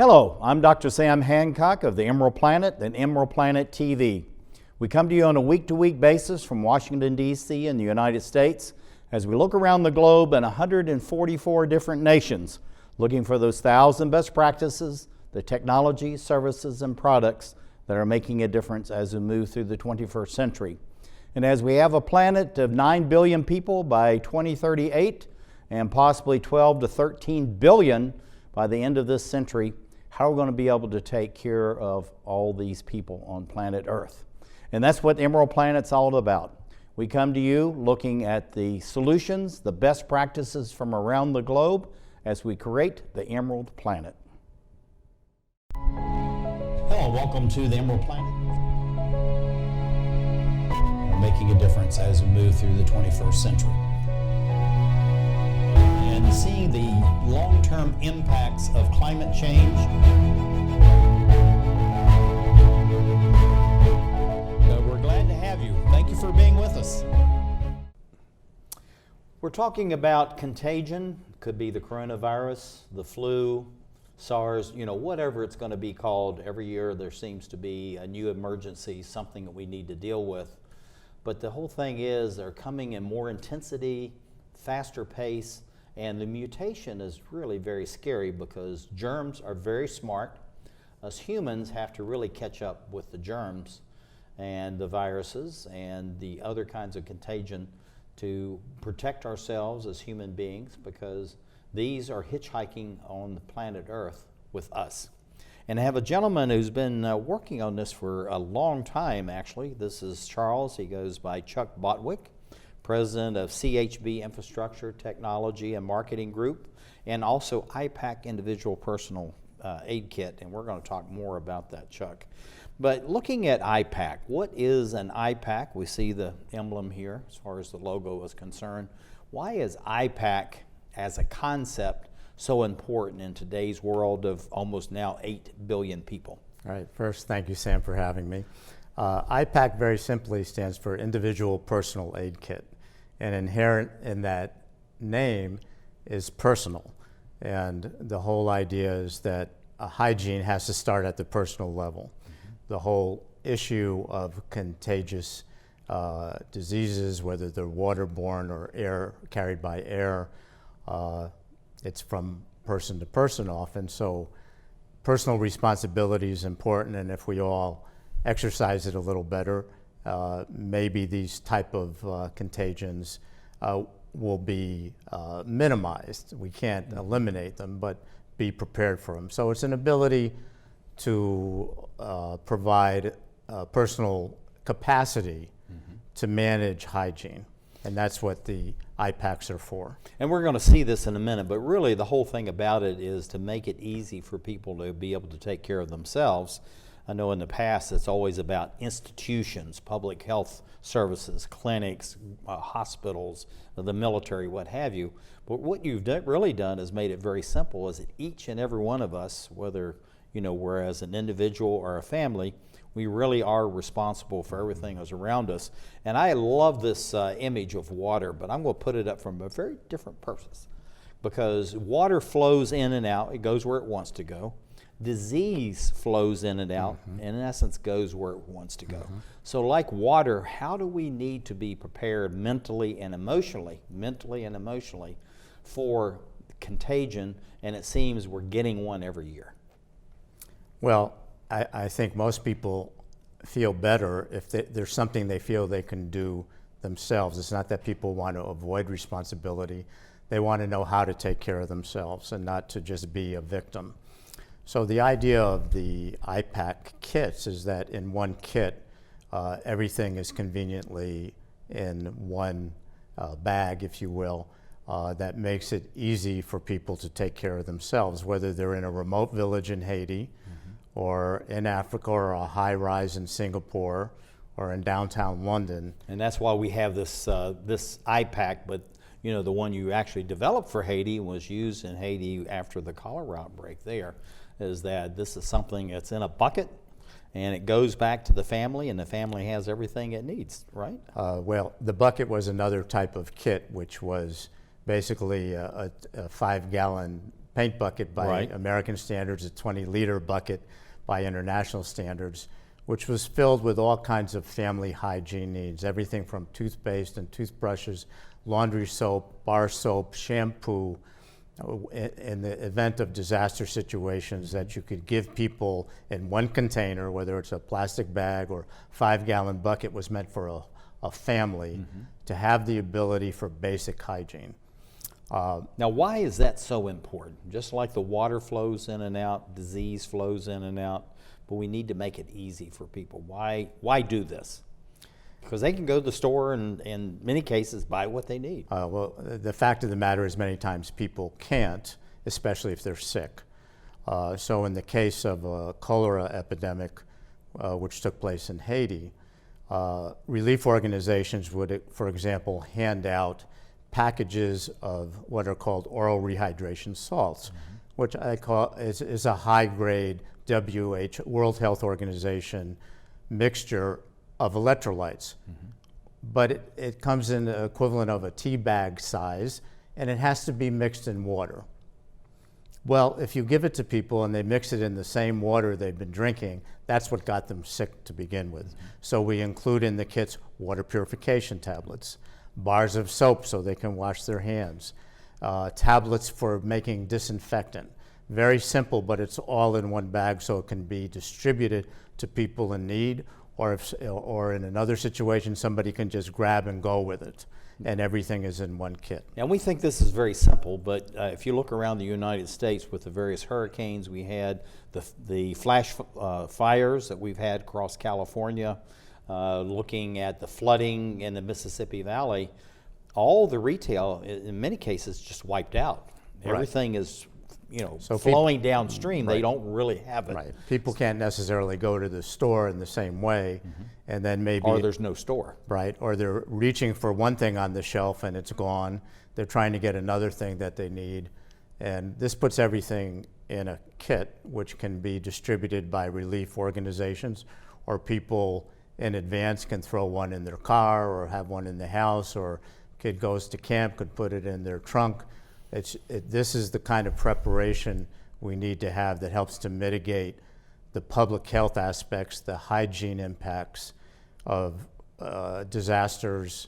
Hello, I'm Dr. Sam Hancock of the Emerald Planet and Emerald Planet TV. We come to you on a week-to-week basis from Washington, D.C. in the United States as we look around the globe in 144 different nations, looking for those 1,000 best practices, the technology, services, and products that are making a difference as we move through the 21st century. And as we have a planet of 9 billion people by 2038 and possibly 12 to 13 billion by the end of this century, how are we going to be able to take care of all these people on planet Earth? And that's what Emerald Planet's all about. We come to you looking at the solutions, the best practices from around the globe as we create the Emerald Planet. Hello, welcome to the Emerald Planet. We're making a difference as we move through the 21st century. And seeing the long-term impacts of climate change. We're glad to have you. Thank you for being with us. We're talking about contagion. Could be the coronavirus, the flu, SARS, whatever it's going to be called. Every year there seems to be a new emergency, something that we need to deal with. But the whole thing is they're coming in more intensity, faster pace, and the mutation is really very scary because germs are very smart. Us humans have to really catch up with the germs and the viruses and the other kinds of contagion to protect ourselves as human beings, because these are hitchhiking on the planet Earth with us. And I have a gentleman who's been working on this for a long time, actually. This is Charles. He goes by Chuck Botwick, president of CHB Infrastructure, Technology, and Marketing Group, and also IPAK-Individual Personal Aid Kit, and we're going to talk more about that, Chuck. But looking at IPAK, what is an IPAK? We see the emblem here as far as the logo is concerned. Why is IPAK as a concept so important in today's world of almost now 8 billion people? All right, first, thank you, Sam, for having me. IPAK very simply stands for Individual Personal Aid Kit, and inherent in that name is personal. And the whole idea is that hygiene has to start at the personal level. The whole issue of contagious diseases, whether they're waterborne or air carried by air, it's from person to person often. So personal responsibility is important, and if we all exercise it a little better, maybe these type of contagions will be minimized. We can't eliminate them, but be prepared for them. So it's an ability to provide personal capacity to manage hygiene. And that's what the IPAKs are for. And we're going to see this in a minute, but really the whole thing about it is to make it easy for people to be able to take care of themselves. I know in the past it's always about institutions, public health services, clinics, hospitals, the military, what have you. But what you've really done is made it very simple, is that each and every one of us, whether we're as an individual or a family, we really are responsible for everything that's around us. And I love this image of water, but I'm going to put it up from a very different purpose, because water flows in and out. It goes where it wants to go. Disease flows in and out, and in essence goes where it wants to go. So like water, how do we need to be prepared mentally and emotionally for contagion? And it seems we're getting one every year. Well, I think most people feel better if there's something they feel they can do themselves. It's not that people want to avoid responsibility. They want to know how to take care of themselves and not to just be a victim. So the idea of the IPAK kits is that in one kit, everything is conveniently in one bag, if you will, that makes it easy for people to take care of themselves, whether they're in a remote village in Haiti, or in Africa, or a high rise in Singapore, or in downtown London. And that's why we have this this IPAK, but the one you actually developed for Haiti and was used in Haiti after the cholera outbreak there, is that this is something that's in a bucket and it goes back to the family, and the family has everything it needs, right? Well, the bucket was another type of kit, which was basically a 5-gallon paint bucket by Right. American standards, a 20-liter bucket by international standards, which was filled with all kinds of family hygiene needs, everything from toothpaste and toothbrushes, laundry soap, bar soap, shampoo, in the event of disaster situations that you could give people in one container, whether it's a plastic bag or 5-gallon bucket was meant for a family to have the ability for basic hygiene. Now, why is that so important? Just like the water flows in and out, disease flows in and out, but we need to make it easy for people. Why do this? Because they can go to the store and in many cases buy what they need. Well, the fact of the matter is many times people can't, especially if they're sick. So in the case of a cholera epidemic, which took place in Haiti, relief organizations would, for example, hand out packages of what are called oral rehydration salts, which I call is a high-grade World Health Organization mixture of electrolytes. But it comes in the equivalent of a tea bag size, and it has to be mixed in water. Well, if you give it to people and they mix it in the same water they've been drinking, that's what got them sick to begin with. So we include in the kits water purification tablets, bars of soap so they can wash their hands, tablets for making disinfectant. Very simple, but it's all in one bag so it can be distributed to people in need, or in another situation, somebody can just grab and go with it, and everything is in one kit. And we think this is very simple, but if you look around the United States with the various hurricanes we had, the flash fires that we've had across California, looking at the flooding in the Mississippi Valley, all the retail, in many cases, just wiped out. Right. Everything is So flowing downstream. Right. They don't really have it. Right. People can't necessarily go to the store in the same way, and then maybe Or there's no store. right, or they're reaching for one thing on the shelf and it's gone. They're trying to get another thing that they need, and this puts everything in a kit, which can be distributed by relief organizations, or people in advance can throw one in their car or have one in the house, or kid goes to camp, could put it in their trunk. This is the kind of preparation we need to have that helps to mitigate the public health aspects, the hygiene impacts of disasters,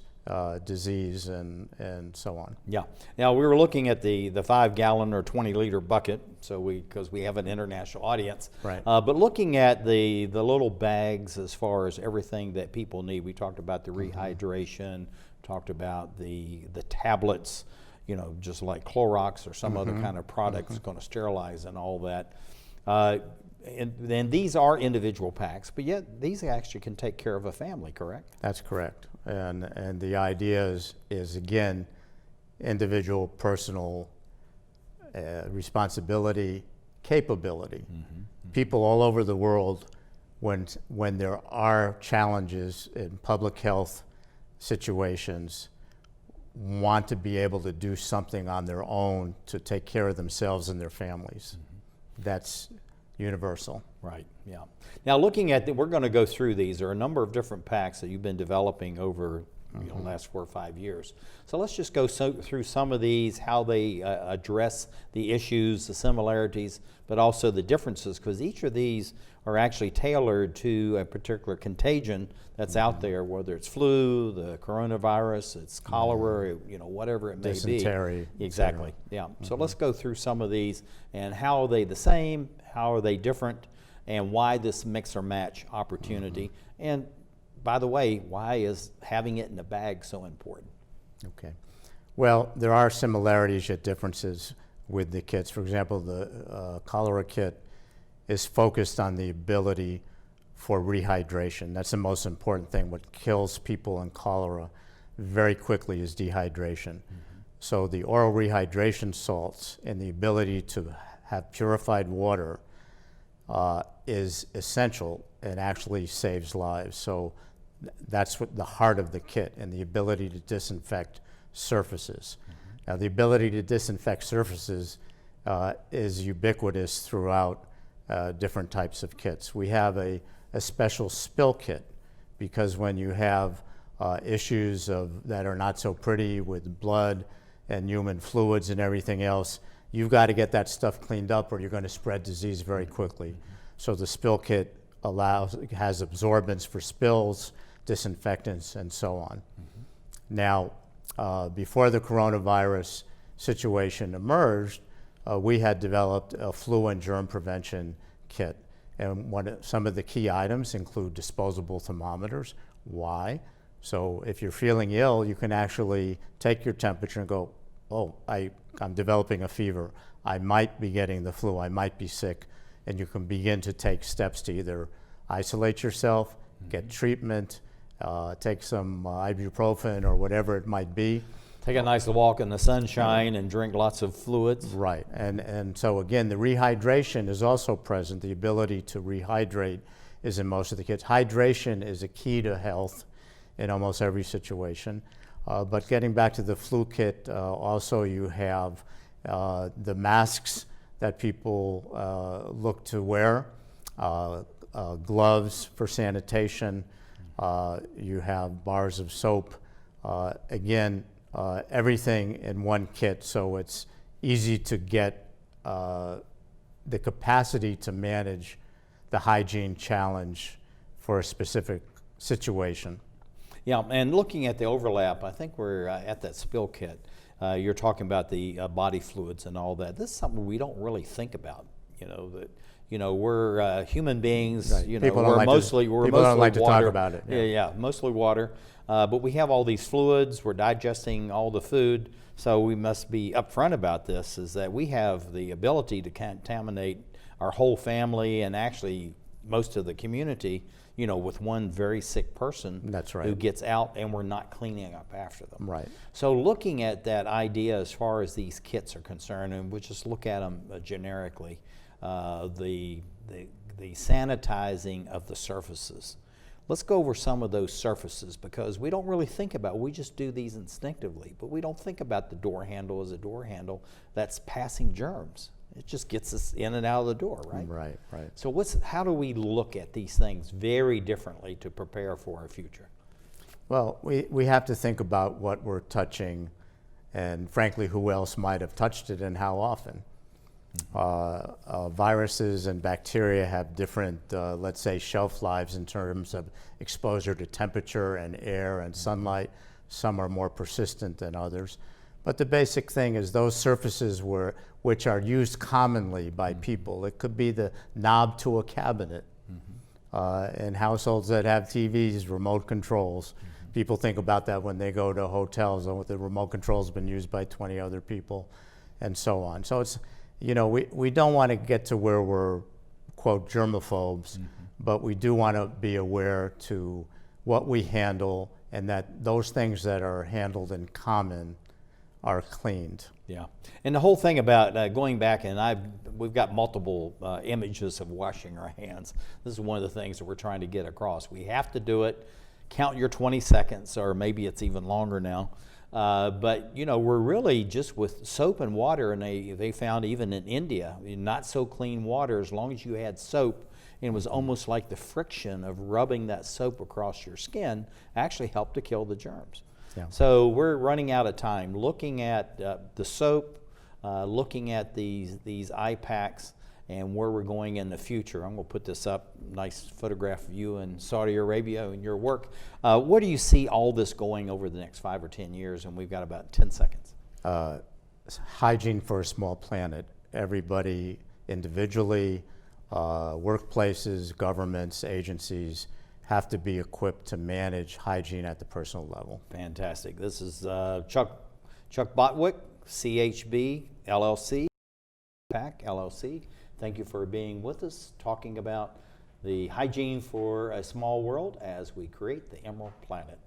disease, and so on. Yeah. Now we were looking at the 5-gallon or 20-liter bucket, because we have an international audience. Right. But looking at the little bags as far as everything that people need, we talked about the rehydration, talked about the tablets, just like Clorox or some other kind of product that's going to sterilize and all that. And then these are individual packs, but yet these actually can take care of a family, correct? That's correct. And the idea is again, individual, personal responsibility, capability. People all over the world, when there are challenges in public health situations, want to be able to do something on their own to take care of themselves and their families. That's universal. Right, yeah. Now looking at, we're going to go through these. There are a number of different packs that you've been developing over the last 4 or 5 years. So let's just go through some of these, how they address the issues, the similarities, but also the differences, because each of these are actually tailored to a particular contagion that's out there, whether it's flu, the coronavirus, it's cholera, whatever it may Dysentery, be. Exactly, yeah. So let's go through some of these, and how are they the same, how are they different, and why this mix or match opportunity. And by the way, why is having it in a bag so important? Okay. Well, there are similarities yet differences with the kits. For example, the cholera kit is focused on the ability for rehydration. That's the most important thing. What kills people in cholera very quickly is dehydration. So the oral rehydration salts and the ability to have purified water is essential and actually saves lives. So that's what the heart of the kit, and the ability to disinfect surfaces. Now, the ability to disinfect surfaces is ubiquitous throughout different types of kits. We have a special spill kit, because when you have issues that are not so pretty with blood and human fluids and everything else, you've got to get that stuff cleaned up or you're going to spread disease very quickly. So the spill kit has absorbents for spills, disinfectants, and so on. Now, before the coronavirus situation emerged, we had developed a flu and germ prevention kit. And some of the key items include disposable thermometers. Why? So if you're feeling ill, you can actually take your temperature and go, oh, I'm developing a fever. I might be getting the flu. I might be sick. And you can begin to take steps to either isolate yourself, get treatment, take some ibuprofen or whatever it might be. Take a nice walk in the sunshine and drink lots of fluids. Right, and so again, the rehydration is also present. The ability to rehydrate is in most of the kits. Hydration is a key to health in almost every situation. But getting back to the flu kit, also you have the masks that people look to wear, gloves for sanitation, you have bars of soap. Again, everything in one kit, so it's easy to get the capacity to manage the hygiene challenge for a specific situation. Yeah, and looking at the overlap, I think we're at that spill kit. You're talking about the body fluids and all that. This is something we don't really think about. We're human beings. Right. People we're don't mostly like water. to talk about it. Yeah, mostly water. But we have all these fluids. We're digesting all the food, so we must be upfront about this. Is that we have the ability to contaminate our whole family and actually most of the community. With one very sick person. That's right. Who gets out and we're not cleaning up after them. Right. So looking at that idea as far as these kits are concerned, and we'll just look at them generically, the sanitizing of the surfaces. Let's go over some of those surfaces because we don't really think about, we just do these instinctively, but we don't think about the door handle as a door handle that's passing germs. It just gets us in and out of the door, right? Right. So how do we look at these things very differently to prepare for our future? Well, we have to think about what we're touching and frankly, who else might have touched it and how often. Viruses and bacteria have different, let's say, shelf lives in terms of exposure to temperature and air and sunlight. Some are more persistent than others. But the basic thing is those surfaces which are used commonly by people. It could be the knob to a cabinet. In households that have TVs, remote controls. People think about that when they go to hotels, and the remote control's been used by 20 other people, and so on. So it's, we don't want to get to where we're, quote, germaphobes, but we do want to be aware to what we handle and that those things that are handled in common are cleaned. Yeah, and the whole thing about going back, and we've got multiple images of washing our hands. This is one of the things that we're trying to get across. We have to do it. Count your 20 seconds, or maybe it's even longer now. But we're really just with soap and water, and they found even in India, not so clean water, as long as you had soap, and it was almost like the friction of rubbing that soap across your skin actually helped to kill the germs. Yeah. So we're running out of time. Looking at the soap, looking at these IPAKs, and where we're going in the future. I'm going to put this up, nice photograph of you in Saudi Arabia and your work. Where do you see all this going over the next 5 or 10 years? And we've got about 10 seconds. Hygiene for a small planet. Everybody individually, workplaces, governments, agencies, have to be equipped to manage hygiene at the personal level. Fantastic. This is Chuck Botwick, CHB LLC, IPAK LLC. Thank you for being with us, talking about the hygiene for a small world as we create the Emerald Planet.